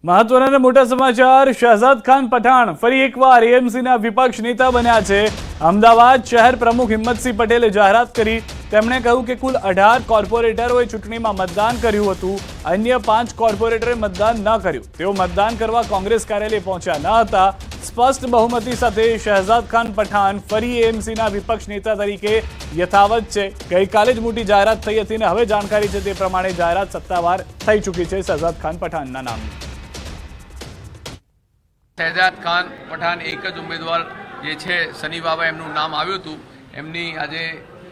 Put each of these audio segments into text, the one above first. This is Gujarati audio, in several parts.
મહત્વના અને મોટા સમાચાર। શહજાદ ખાન પઠાણ ફરી એકવાર એએમસીના વિપક્ષ નેતા બન્યા છે। અમદાવાદ શહેર પ્રમુખ હિંમતસિંહ પટેલે જાહેરાત કરી। તેમણે કહ્યું કે કુલ 18 કોર્પોરેટરોએ ચૂંટણીમાં મતદાન કર્યું હતું, અન્ય 5 કોર્પોરેટરે મતદાન ન કર્યું। તેઓ મતદાન કરવા કોંગ્રેસ કાર્યાલય પહોંચ્યા ન હતા। સ્પષ્ટ બહુમતી સાથે શહજાદ ખાન પઠાણ ફરી એએમસીના વિપક્ષ નેતા તરીકે યથાવત છે। ગઈકાલે જ મોટી જાહેરાત થઈ હતી અને હવે જાણકારી છે તે પ્રમાણે જાહેરાત સત્તાવાર થઈ ચૂકી છે શહજાદ ખાન પઠાણના નામની। શહજાદ ખાન પઠાણ એક જ ઉમેદવાર જે છે સની બાબા એમનું નામ આવ્યું હતું, એમની આજે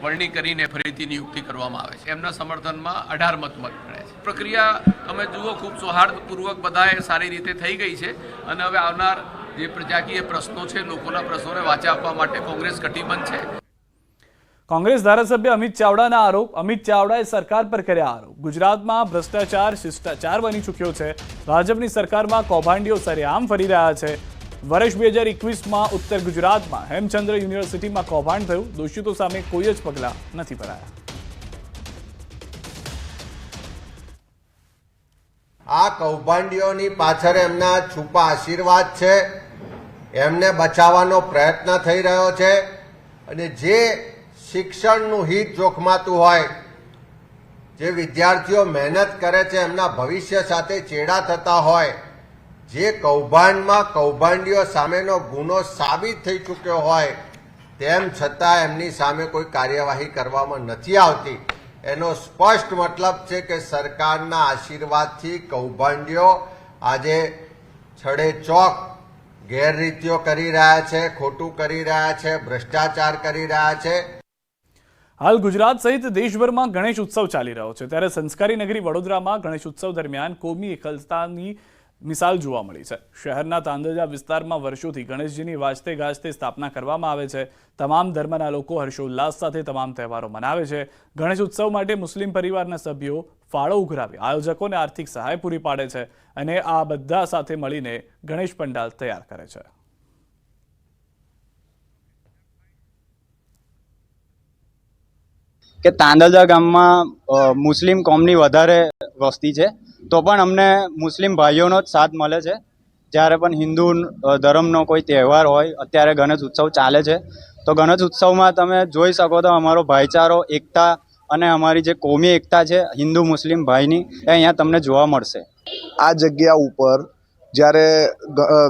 વરણી કરીને ફરીથી નિયુક્તિ કરવામાં આવે છે। એમના સમર્થનમાં 18 મત મળે છે। પ્રક્રિયા તમે જુઓ ખૂબ સૌહાર્દપૂર્વક બધાએ સારી રીતે થઈ ગઈ છે અને હવે આવનાર જે પ્રજાકીય પ્રશ્નો છે, લોકોના પ્રશ્નોને વાચા આપવા માટે કોંગ્રેસ કટિબદ્ધ છે। કોંગ્રેસ ધારાસભ્ય અમિત ચાવડાના આરોપ। અમિત ચાવડાએ સરકાર પર કર્યા આરોપ। ગુજરાતમાં ભ્રષ્ટાચાર શિષ્ટાચાર બની ચૂક્યો છે। ભાજપની સરકારમાં કૌભાંડીઓ સરેઆમ ફરી રહ્યા છે। વર્ષ 2021માં ઉત્તર ગુજરાતમાં હેમચંદ્ર યુનિવર્સિટીમાં કૌભાંડ થયું। દોષિતો સામે કોઈ જ પગલાં નથી ભરાયા। આ કૌભાંડીઓની પાછળ એમના છુપા આશીર્વાદ છે, એમને બચાવવાનો પ્રયત્ન થઈ રહ્યો છે અને જે શિક્ષણનું હિત જોખમાતું હોય, જે વિદ્યાર્થીઓ મહેનત કરે છે એમના ભવિષ્ય સાથે ચેડા થતા હોય, જે કૌભાંડમાં કૌભાંડીઓ સામેનો ગુનો સાબિત થઈ ચૂક્યો હોય, તેમ છતાં એમની સામે કોઈ કાર્યવાહી કરવામાં નથી આવતી, એનો સ્પષ્ટ મતલબ છે કે સરકારના આશીર્વાદથી કૌભાંડીઓ આજે છડેચોક ગેરરીતિઓ કરી રહ્યા છે, ખોટું કરી રહ્યા છે, ભ્રષ્ટાચાર કરી રહ્યા છે। હાલ ગુજરાત સહિત દેશભરમાં ગણેશ ઉત્સવ ચાલી રહ્યો છે, ત્યારે સંસ્કારી નગરી વડોદરામાં ગણેશ ઉત્સવ દરમિયાન કોમી એકલતાની મિસાલ જોવા મળી છે। શહેરના તાંદજા વિસ્તારમાં વર્ષોથી ગણેશજીની વાજતે ગાજતે સ્થાપના કરવામાં આવે છે। તમામ ધર્મના લોકો હર્ષોલ્લાસ સાથે તમામ તહેવારો મનાવે છે। ગણેશ ઉત્સવ માટે મુસ્લિમ પરિવારના સભ્યો ફાળો ઉઘરાવી આયોજકોને આર્થિક સહાય પૂરી પાડે છે અને આ બધા સાથે મળીને ગણેશ પંડાલ તૈયાર કરે છે। કે તાંદલજા ગામમાં મુસ્લિમ કોમની વધારે વસ્તી છે, તો પણ અમને મુસ્લિમ ભાઈઓનો જ સાથ મળે છે। જ્યારે પણ હિન્દુ ધર્મનો કોઈ તહેવાર હોય, અત્યારે ગણેશ ઉત્સવ ચાલે છે, તો ગણેશ ઉત્સવમાં તમે જોઈ શકો તો અમારો ભાઈચારો, એકતા અને અમારી જે કોમી એકતા છે હિન્દુ મુસ્લિમ ભાઈની, એ અહીંયા તમને જોવા મળશે। આ જગ્યા ઉપર જ્યારે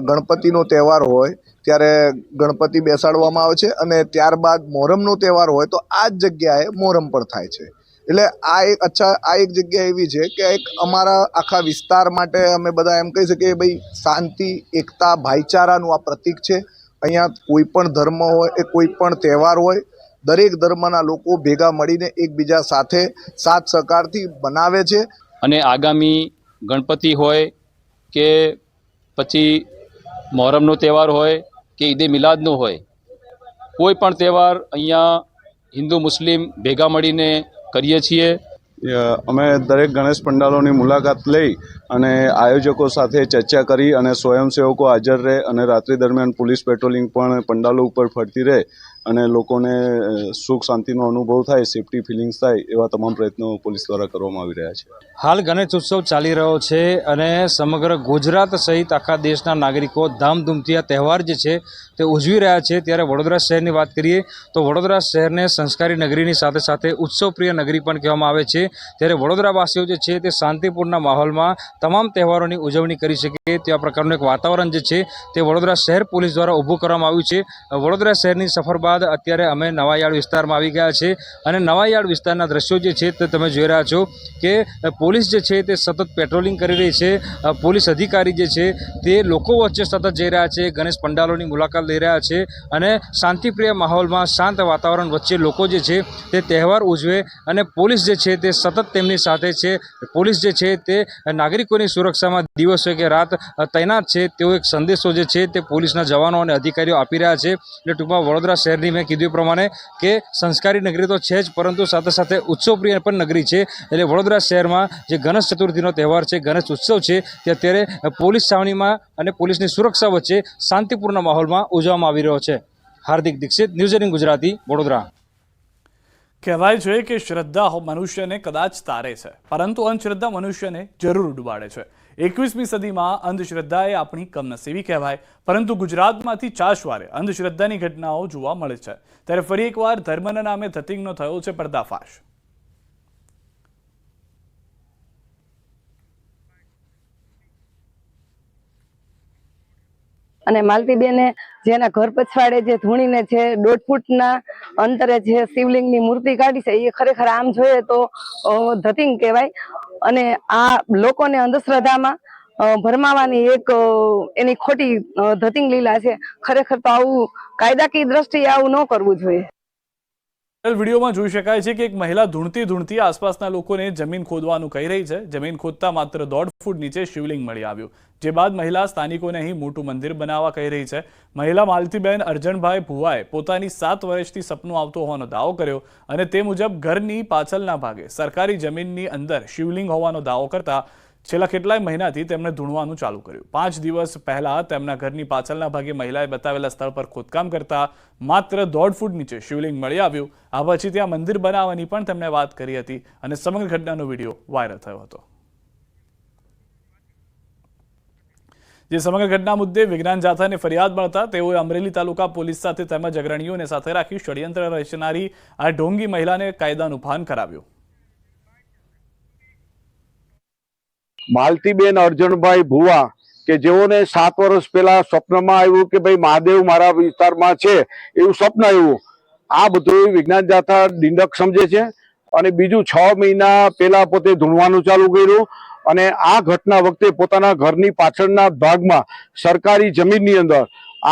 ગણપતિનો તહેવાર હોય ત્યારે ગણપતિ બેસાડવામાં આવે છે અને ત્યારબાદ મોહરમનો તહેવાર હોય તો આ જ જગ્યાએ મોહરમ પણ થાય છે। એટલે આ એક જગ્યા એવી છે કે એક અમારા આખા વિસ્તાર માટે અમે બધા એમ કહી શકીએ ભાઈ શાંતિ, એકતા, ભાઈચારાનું આ પ્રતીક છે। અહીંયા કોઈ પણ ધર્મ હોય કે કોઈ પણ તહેવાર હોય, દરેક ધર્મના લોકો ભેગા મળીને એકબીજા સાથે સાથ સહકારથી બનાવે છે। અને આગામી ગણપતિ હોય કે પછી મોહરમનો તહેવાર હોય કે ઈદે મિલાદનો હોય, કોઈ પણ તહેવાર અહીંયા હિન્દુ મુસ્લિમ ભેગા મળીને કરીએ છીએ। અમે દરેક ગણેશ પંડાલોની મુલાકાત લઈ અને આયોજકો સાથે ચર્ચા કરી અને સ્વયંસેવકો હાજર રહે અને રાત્રિ દરમિયાન પોલીસ પેટ્રોલિંગ પણ પંડાલો ઉપર ફરતી રહે અને લોકોને સુખ શાંતિનો અનુભવ થાય, સેફ્ટી ફિલિંગ્સ થાય, એવા તમામ પ્રયત્નો પોલીસ દ્વારા કરવામાં આવી રહ્યા છે। હાલ ગણેશ ઉત્સવ ચાલી રહ્યો છે અને સમગ્ર ગુજરાત સહિત આખા દેશના નાગરિકો ધામધૂમથી આ તહેવાર જે છે તે ઉજવી રહ્યા છે। ત્યારે વડોદરા શહેરની વાત કરીએ તો વડોદરા શહેરને સંસ્કારી નગરીની સાથે સાથે ઉત્સવપ્રિય નગરી પણ કહેવામાં આવે છે। ત્યારે વડોદરાવાસીઓ જે છે તે શાંતિપૂર્ણ માહોલમાં તમામ તહેવારોની ઉજવણી કરી શકે તેવા પ્રકારનું એક વાતાવરણ જે છે તે વડોદરા શહેર પોલીસ દ્વારા ઊભું કરવામાં આવ્યું છે। વડોદરા શહેરની સફર બાદ અત્યારે અમે નવાયાર્ડ વિસ્તારમાં આવી ગયા છે અને નવાયાર્ડ વિસ્તારના દ્રશ્યો જે છે તે તમે જોઈ રહ્યા છો કે પોલીસ જે છે તે સતત પેટ્રોલિંગ કરી રહી છે। પોલીસ અધિકારી જે છે તે લોકો વચ્ચે સતત જઈ રહ્યા છે, ગણેશ પંડાલોની મુલાકાત લઈ રહ્યા છે અને શાંતિપ્રિય માહોલમાં શાંત વાતાવરણ વચ્ચે લોકો જે છે તે તહેવાર ઉજવે અને પોલીસ જે છે તે સતત તેમની સાથે છે। પોલીસ જે છે તે નાગરિકોની સુરક્ષામાં દિવસ હોય કે રાત તૈનાત છે તેવો એક સંદેશો જે છે તે પોલીસના જવાનો અને અધિકારીઓ આપી રહ્યા છે। એટલે ટૂંકમાં વડોદરા શહેરની મેં કીધું પ્રમાણે કે સંસ્કારી નગરી તો છે જ, પરંતુ સાથે સાથે ઉત્સવપ્રિય પણ નગરી છે। એટલે વડોદરા શહેરમાં જે ગણેશ ચતુર્થીનો તહેવાર છે, ગણેશ ઉત્સવ છે, તે અત્યારે પોલીસ છાવણીમાં અને પોલીસની સુરક્ષા વચ્ચે શાંતિપૂર્ણ માહોલમાં ઉજવવામાં આવી રહ્યો છે। હાર્દિક દીક્ષિત, ન્યૂઝ 18 ગુજરાતી, વડોદરા। કહેવાય છે કે શ્રદ્ધા મનુષ્યને કદાચ તારે છે, પરંતુ અંધશ્રદ્ધા મનુષ્યને જરૂર ડૂબાડે છે। 21મી સદીમાં અંધશ્રદ્ધા એ આપણી કમનસીબી કહેવાય, પરંતુ ગુજરાતમાંથી ચાશવારે અંધશ્રદ્ધાની ઘટનાઓ જોવા મળે છે. ત્યારે ફરી એકવાર ધર્મના નામે ધતિંગનો થયો છે પર્દાફાશ. અને માલતીબેને જેના ઘર પછવાડે જે ધૂણીને જે 1.5 ફૂટના અંતરે જે શિવલિંગની મૂર્તિ કાઢી છે એ ખરેખર આમ જોઈએ તો ધતિંગ કહેવાય. અને આ લોકોને અંધશ્રદ્ધામાં ભરમાવાની એક એની ખોટી ધતિંગ લીલા છે. ખરેખર તો આવું કાયદાકીય દ્રષ્ટિએ આવું ન કરવું જોઈએ. વિડીયોમાં જોઈ શકાય છે કે એક મહિલા ધૂણતી આસપાસના લોકોને જમીન ખોદવાનું કહી રહી છે. જમીન ખોદતા માત્ર 1.5 ફૂટ નીચે શિવલિંગ મળી આવ્યું, જે બાદ મહિલા સ્થાનિકોને અહીં મોટું મંદિર બનાવવા કહી રહી છે. મહિલા માલતીબેન અરજણભાઈ ભુવાએ પોતાની 7 વર્ષથી સપનું આવતું હોવાનો દાવો કર્યો અને તે મુજબ ઘરની પાછળના ભાગે સરકારી જમીનની અંદર શિવલિંગ હોવાનો દાવો કરતા છેલ્લા કેટલાય મહિનાથી તેમણે ધૂણવાનું ચાલુ કર્યું. 5 દિવસ પહેલા તેમના ઘરની પાછળના ભાગે મહિલાએ બતાવેલા સ્થળ પર ખોદકામ કરતા માત્ર 1.5 ફૂટ નીચે શિવલિંગ મળી આવ્યું. આ પછી ત્યાં મંદિર બનાવવાની પણ તેમણે વાત કરી હતી અને સમગ્ર ઘટનાનો વિડીયો વાયરલ થયો હતો. જે સમગ્ર ઘટના મુદ્દે વિજ્ઞાન જાથાને ફરિયાદ મળતા તેઓએ અમરેલી તાલુકા પોલીસ સાથે તેમજ અગ્રણીઓને સાથે રાખી ષડયંત્ર રચનારી આ ઢોંગી મહિલાને કાયદાનું ભાન કરાવ્યું. માલતીબેન અરજણભાઈ ભુવા કે જેઓને 7 વર્ષ પહેલા સ્વપ્નમાં આવ્યું કે ભાઈ મહાદેવ મારા વિસ્તારમાં છે એવું સ્વપ્ન આવ્યું. આ બધું વિજ્ઞાન જાથા નિંદક સમજે છે. અને બીજું 6 મહિના પહેલા પોતે ધૂણવાનું ચાલુ કર્યું અને આ ઘટના વખતે પોતાના ઘરની પાછળના ભાગમાં સરકારી જમીનની અંદર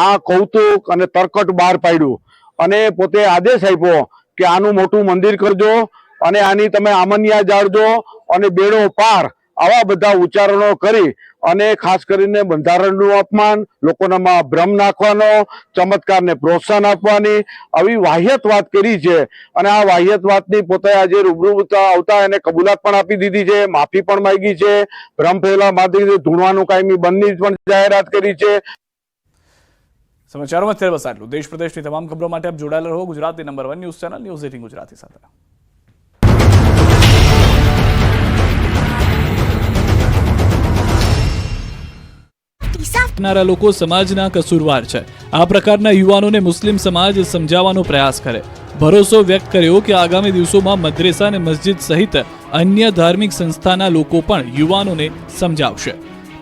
આ કૌતુક અને તરકટ બહાર પાડ્યું અને પોતે આદેશ આપ્યો કે આનું મોટું મંદિર કરજો અને આની તમે આમન્યા જાળજો અને બેડો પાર, આવા બધા ઉચ્ચારણો કરી અને ખાસ કરીને બંધારણનું અપમાન, લોકોનામાં ભ્રમ નાખવાનો, ચમત્કારને પ્રોત્સાહન આપવાની આવી વાહિયાત વાત કરી છે. અને આ વાહિયાત વાતની પોતે આજે રૂબરૂ આવતા એને કબૂલાત પણ આપી દીધી છે, માફી પણ માંગી છે, ભ્રમ ફેલા માથી ધૂણવાનું કાયમી બંધની પણ જાહેરાત કરી છે. સમાચારોમાં અત્યારે બસ આટલું. દેશ પ્રદેશની તમામ ખબરો માટે આપ જોડાયેલા રહો ગુજરાતની number 1 news channel news 18 Gujarati સાથે. આપનારા લોકો સમાજના કસૂરવાર છે. આ પ્રકારના યુવાનોને મુસ્લિમ સમાજ સમજાવવાનો પ્રયાસ કરે. ભરોસો વ્યક્ત કર્યો કે આગામી દિવસોમાં મદ્રેસા અને મસ્જિદ સહિત અન્ય ધાર્મિક સંસ્થાના લોકો પણ યુવાનોને સમજાવશે.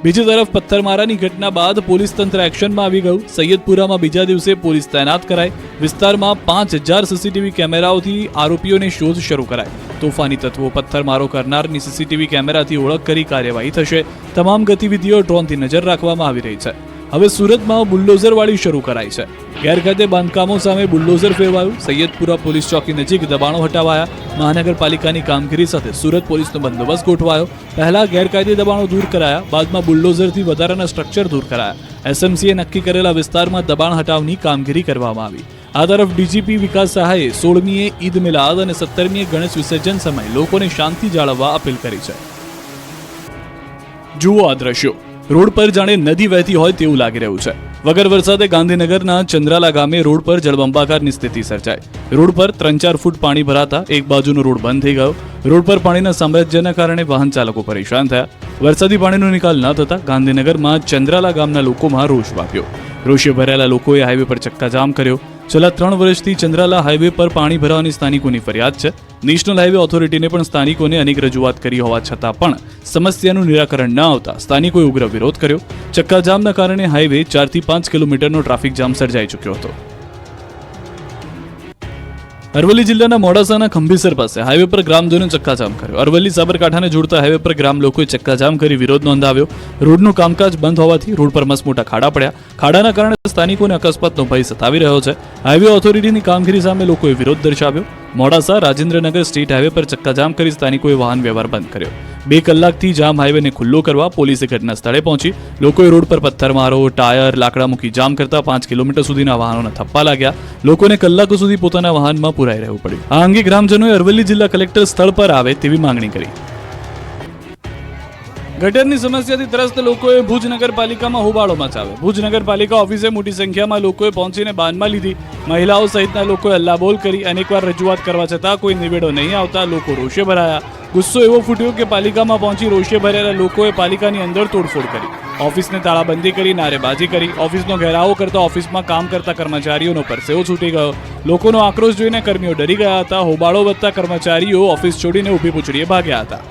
બીજી તરફ પથ્થરમારાની ઘટના બાદ પોલીસ તંત્ર એક્શનમાં આવી ગયું. સૈયદપુરામાં બીજા દિવસે પોલીસ તૈનાત કરાઈ. વિસ્તારમાં 5000 સીસીટીવી કેમેરાઓથી આરોપીઓની શોધ શરૂ કરાઈ. તોફાની તત્વો પથ્થરમારો કરનારની સીસીટીવી કેમેરાથી ઓળખ કરી કાર્યવાહી થશે. તમામ ગતિવિધિઓ ડ્રોનથી નજર રાખવામાં આવી રહી છે. હવે સુરતમાં બુલડોઝરવાળી શરૂ કરાઈ છે. ગેરકાયદે બાંધકામો સામે બુલડોઝર ફેરવાયું. સૈયદપુરા પોલીસ ચોકી નજીક દબાણો હટાવાયા. મહાનગરપાલિકાની કામગીરી સાથે સુરત પોલીસનો બંદોબસ્ત ગોઠવાયો. પહેલા ગેરકાયદે દબાણો દૂર કરાયા, બાદમાં બુલડોઝરથી વધારાના સ્ટ્રક્ચર દૂર કરાયા. એસએમસીએ નક્કી કરેલા વિસ્તારમાં દબાણ હટાવની કામગીરી કરવામાં આવી. આ તરફ ડીજીપી વિકાસ સહાયે 16મીએ ઈદ મિલાદ અને 17મીએ ગણેશ વિસર્જન સમયે લોકોને શાંતિ જાળવવા અપીલ કરી છે. જુઓ આ દ્રશ્યો. રોડ પર જાણે નદી વહેતી હોય તેવું લાગી રહ્યું છે. વગર વરસાદે ગાંધીનગરના ચંદ્રાલા ગામે રોડ પર જળબંબાકારની સ્થિતિ સર્જાઈ. રોડ પર 3-4 ફૂટ પાણી ભરાતા એક બાજુનો રોડ બંધ થઈ ગયો. રોડ પર પાણીના સામ્રાજ્યના કારણે વાહન ચાલકો પરેશાન થયા. વરસાદી પાણીનો નિકાલ ન થતા ગાંધીનગરમાં ચંદ્રાલા ગામના લોકોમાં રોષ વ્યાપ્યો. રોષે ભરેલા લોકોએ હાઈવે પર ચક્કાજામ કર્યો. છેલ્લા 3 વર્ષથી ચંદ્રાલા હાઈવે પર પાણી ભરાવાની સ્થાનિકોની ફરિયાદ છે. નેશનલ હાઈવે ઓથોરિટીને પણ સ્થાનિકોને અનેક રજૂઆત કરી હોવા છતાં પણ સમસ્યાનું નિરાકરણ ન આવતા સ્થાનિકોએ ઉગ્ર વિરોધ કર્યો. ચક્કાજામના કારણે હાઈવે 4 થી 5 કિલોમીટરનો ટ્રાફિક જામ સર્જાઈ ચૂક્યો હતો. અરવલ્લી જિલ્લાના મોડાસાના ખંભીસર પાસે હાઈવે પર ગ્રામજનોએ ચક્કાજામ કર્યો. અરવલ્લી સાબરકાંઠાને જોડતા હાઈવે પર ગ્રામ લોકોએ ચક્કાજામ કરી વિરોધ નોંધાવ્યો. રોડનું કામકાજ બંધ હોવાથી રોડ પર મસમોટા ખાડા પડ્યા. ખાડાના કારણે સ્થાનિકોને અકસ્માતનો ભય સતાવી રહ્યો છે. હાઈવે ઓથોરિટીની કામગીરી સામે લોકોએ વિરોધ દર્શાવ્યો. મોડાસા રાજેન્દ્રનગર સ્ટેટ હાઈવે પર ચક્કાજામ કરી સ્થાનિકોએ વાહન વ્યવહાર બંધ કર્યો. 2 કલાકથી જામ હાઈવેને ખુલ્લો કરવા પોલીસે ઘટના સ્થળે પહોંચી લોકોએ રોડ પર પથ્થરમારો, ટાયર, લાકડા મૂકી જામ કરતા 5 કિલોમીટર સુધીના વાહનોના થપ્પા લાગ્યા. લોકોને કલાકો સુધી પોતાના વાહનમાં પુરાઈ રહેવું પડ્યું. આ અંગે ગ્રામજનોએ અરવલ્લી જિલ્લા કલેક્ટર સ્થળ પર આવે તેવી માંગણી કરી. ગટરની સમસ્યાથી ત્રસ્ત લોકોએ ભુજ નગરપાલિકામાં હોબાળો મચાવ્યો. ભુજ નગરપાલિકા ઓફિસે મોટી સંખ્યામાં લોકોએ પહોંચીને બાનમાં લીધી. મહિલાઓ સહિતના લોકોએ હલ્લાબોલ કરી. અનેકવાર રજૂઆત કરવા છતાં કોઈ નિવેડો નહીં આવતા લોકો રોષે ભરાયા. ગુસ્સો એવો ફૂટ્યો કે પાલિકામાં પહોંચી રોષે ભરેલા લોકોએ પાલિકાની અંદર તોડફોડ કરી, ઓફિસને તાળાબંધી કરી, નારેબાજી કરી, ઓફિસનો ઘેરાવો કરતા ઓફિસમાં કામ કરતા કર્મચારીઓનો પરસેવો છૂટી ગયો. લોકોનો આક્રોશ જોઈને કર્મીઓ ડરી ગયા હતા. હોબાળો વધતા કર્મચારીઓ ઓફિસ છોડીને ઊભી પૂંછડીએ ભાગ્યા હતા.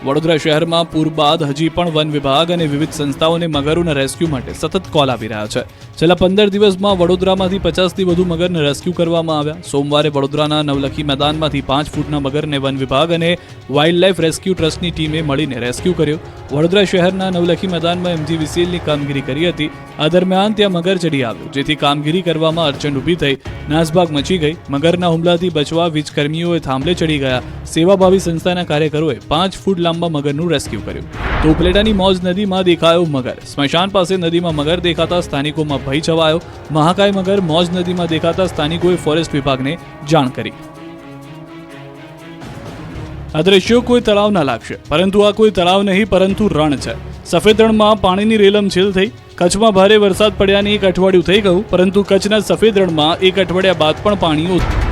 વડોદરા શહેરમાં પૂર બાદ હજી પણ વન વિભાગ અને વિવિધ સંસ્થાઓને મગરોના રેસ્ક્યુ માટે સતત કોલ આવી રહ્યા છે. છેલ્લા 15 દિવસમાં વડોદરામાંથી 50થી વધુ મગરને રેસ્ક્યુ કરવામાં આવ્યા. સોમવારે વડોદરાના નવલખી મેદાનમાંથી 5 ફૂટના મગરને વન વિભાગ અને વાઇલ્ડ લાઇફ રેસ્ક્યુ ટ્રસ્ટની ટીમે મળીને રેસ્ક્યુ કર્યો. વડોદરા શહેરના નવલખી મેદાનમાં MGVCLની કામગીરી કરી હતી. આ દરમિયાન ત્યાં મગર ચડી આવ્યો, જેથી કામગીરી કરવામાં અડચણ ઊભી થઈ, નાસભાગ મચી ગઈ. મગરના હુમલાથી બચવા વીજકર્મીઓએ થાંભલે ચડી ગયા. સેવાભાવી સંસ્થાના કાર્યકરોએ 5 ફૂટ લાંબા મગરનું રેસ્ક્યુ કર્યું. તો ઉપલેટાની મોજ નદીમાં દેખાયો મગર. સ્મશાન પાસે નદીમાં મગર દેખાતા સ્થાનિકોમાં ભય છવાયો. મહાકાય મગર મોજ નદીમાં દેખાતા સ્થાનિકોએ ફોરેસ્ટ વિભાગને જાણ કરી. આ દ્રશ્યો કોઈ તળાવ ના લાગશે, પરંતુ આ કોઈ તળાવ નહીં પરંતુ રણ છે. સફેદ રણમાં પાણીની રેલમછેલ થઈ. કચ્છમાં ભારે વરસાદ પડ્યાની 1 અઠવાડિયું થઈ ગયું, પરંતુ કચ્છના સફેદ રણમાં 1 અઠવાડિયા બાદ પણ પાણી ઓછું.